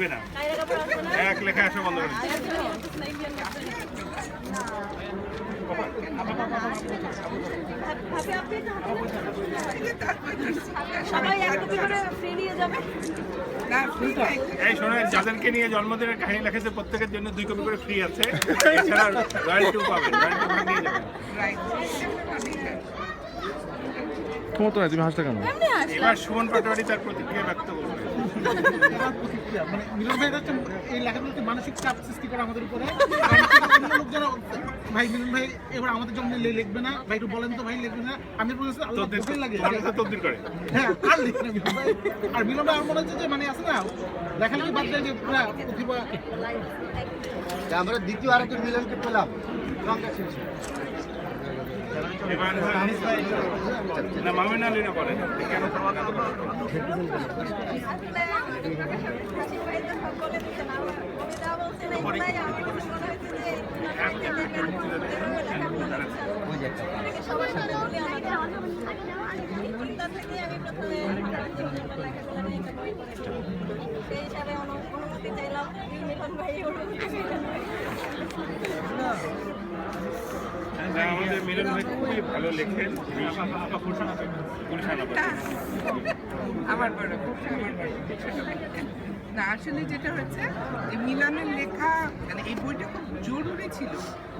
আসবে না, এক লেখা আসা বন্ধ করে এই শোনেন, যাদেরকে নিয়ে জন্মদিনের কাহিনী লেখেছে প্রত্যেকের জন্য 2 কপি করে ফ্রি আছে, এছাড়া রয়্যালটিও পাবেন, রয়্যালটি ভাগ নিয়ে যাবেন। তোমার তো নাই, তুমি হাসতে কেন? এবার সুমন পাটোয়ারি তার প্রতিক্রিয়া ব্যক্ত করবে। মানে মিলন ভাই হচ্ছে এই লেখাগুলোতে মানসিক চাপ সৃষ্টি করে আমাদের উপরে। লোক যারা ভাই মিলন ভাই এবার আমাদের জন্য লিখবে না ভাই, একটু বলেন তো ভাই লিখবে না। আমি বলছি আল্লাহ বলতে লাগে তদবির করে, হ্যাঁ আর লিখবে না মিলন ভাই। আর মিলন ভাই আমার মনে হচ্ছে যে মানে আছে না লেখালেখি বাদ দেয় যে পুরা প্রতিভা। আমরা দ্বিতীয় আরেকটা মিলনকে পেলাম। এবার না মামিন আলী না বলেন কেন আমাদের মিলন ভাই খুবই ভালো লেখেন। আমার বড় না, আসলে যেটা হচ্ছে মিলনের লেখা মানে এই বইটা খুব জরুরি ছিল,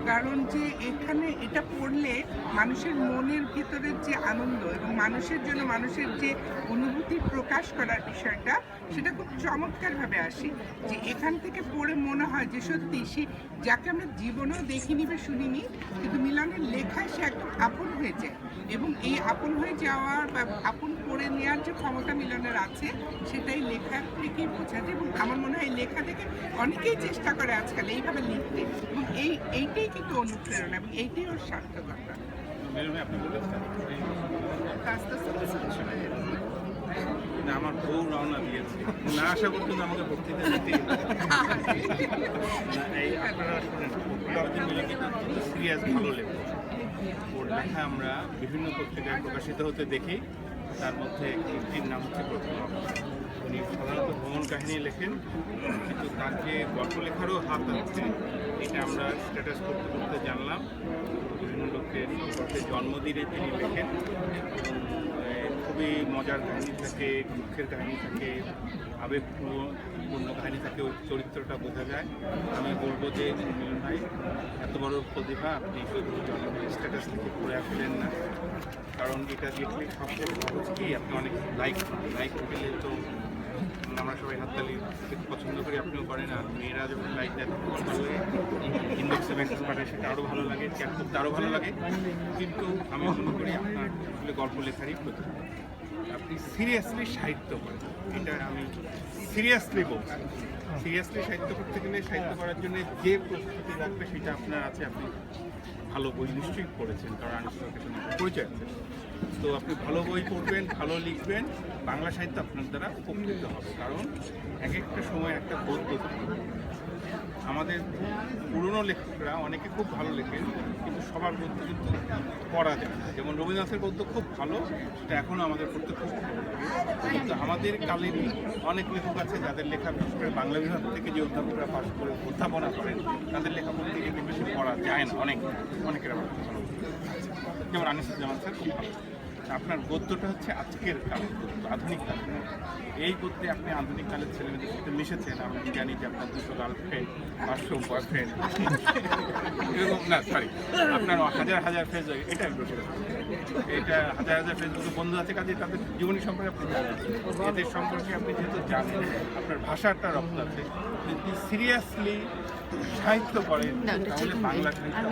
কারণ যে এখানে এটা পড়লে মানুষের মনের ভিতরের যে আনন্দ এবং মানুষের জন্য মানুষের যে অনুভূতি প্রকাশ করার বিষয়টা সেটা খুব চমৎকারভাবে আসে। যে এখান থেকে পড়ে মনে হয় যে সত্যি সে যাকে আমরা জীবনেও দেখিনি বা শুনিনি, কিন্তু মিলনের লেখায় সে একদম আপন হয়ে যায়, এবং এই আপন হয়ে যাওয়ার বা আপন করে নেওয়ার যে ক্ষমতা মিলনের আছে সেটাই লেখা থেকেই বোঝা যায়। এবং আমার মনে হয় লেখা থেকে অনেকেই চেষ্টা করে আজকাল এইভাবে লিখতে, এবং এইটাই কিন্তু অনুপ্রেরণা এবং এইটাই ওর সার্থকতা। না আমার বউ রওনা দিয়েছে, না আশা করতেন আমাকে বক্তৃতা দিতে। এই আপনারা সিরিয়াস ভালো লেখা, ওর লেখা আমরা বিভিন্ন পত্রিকায় প্রকাশিত হতে দেখি। তার মধ্যে একটির নাম হচ্ছে প্রথম। উনি সাধারণত ভ্রমণ কাহিনী লেখেন, কিন্তু তার যে গল্প লেখারও হাত আছে এটা আমরা স্ট্যাটাস করতে করতে জানলাম। বিভিন্ন লোকের সম্পর্কে জন্মদিনে তিনি লেখেন, খুবই মজার কাহিনী থাকে, দুঃখের কাহিনী থাকে, আবেগপূর্ণ কাহিনী থাকে, ওই চরিত্রটা বোঝা যায়। আমি বলবো যে মিলন ভাই এত বড় প্রতিভা, আপনি শুধু জন্মদিনের স্ট্যাটাস লিখে পড়ে আসলেন না, কারণ এটা লিখলে সবচেয়ে সহজ কি আপনি অনেক লাইক পেলে তো আমরা সবাই হাততালি পছন্দ করি, আপনিও করেন। আর মেয়েরা যখন লাইক দেয় তখন ভালো লাগে, ইনবক্সে মেসেজ পাঠায় সেটা আরও ভালো লাগে, চ্যাট করতে আরও ভালো লাগে। কিন্তু আমি মনে করি আপনার আসলে গল্প লেখারই প্রতিভা, আপনি সিরিয়াসলি সাহিত্য করেন, এটা আমি সিরিয়াসলি বলছি। সিরিয়াসলি সাহিত্য করতে গেলে, সাহিত্য করার জন্য যে প্রস্তুতি লাগবে সেটা আপনার আছে। আপনি ভালো বই নিশ্চয়ই পড়েছেন, কারণ আনিসুলের সাথে পরিচয় আছে। তো আপনি ভালো বই পড়বেন, ভালো লিখবেন, বাংলা সাহিত্য আপনার দ্বারা উপকৃত হবে। কারণ এক একটা সময় একটা গদ্য আমাদের পুরনো লেখকরা অনেকে খুব ভালো লেখেন, কিন্তু সবার গদ্য কিন্তু পড়া যায় না। যেমন রবীন্দ্রনাথের গদ্য খুব ভালো, সেটা এখনও আমাদের পড়তে খুব ভালো লাগে। কিন্তু আমাদের কালেরই অনেক লেখক আছে যাদের লেখা, বিশেষ করে বাংলা বিভাগ থেকে যে অধ্যাপকরা পাশ করে অধ্যাপনা করেন, তাদের লেখা বলতে গেলে বেশি পড়া যায় না। অনেকের আবার খুব ভালো, যেমন আনিসুজ্জামান স্যার খুব ভালো। আপনার গদ্যটা হচ্ছে আজকের কালের গদ্য, আধুনিক কালের। এই গদ্যে আপনি আধুনিক কালের ছেলেমেয়েদের সাথে মিশেছেন। আমি জানি যে আপনার 200 গার্লফ্রেন্ড, 500 বয়ফ্রেন্ড, এরকম না, সরি, আপনার হাজার ফেজ, এটা এটা হাজার ফেসবুকে বন্ধু আছে, কাজে তাদের জীবনী সম্পর্কে আপনি জানেন, এদের সম্পর্কে আপনি যেহেতু জানেন, আপনার ভাষাটা রপ্ত আছে। যদি সিরিয়াসলি সাহিত্য করেন তাহলে বাংলা সাহিত্য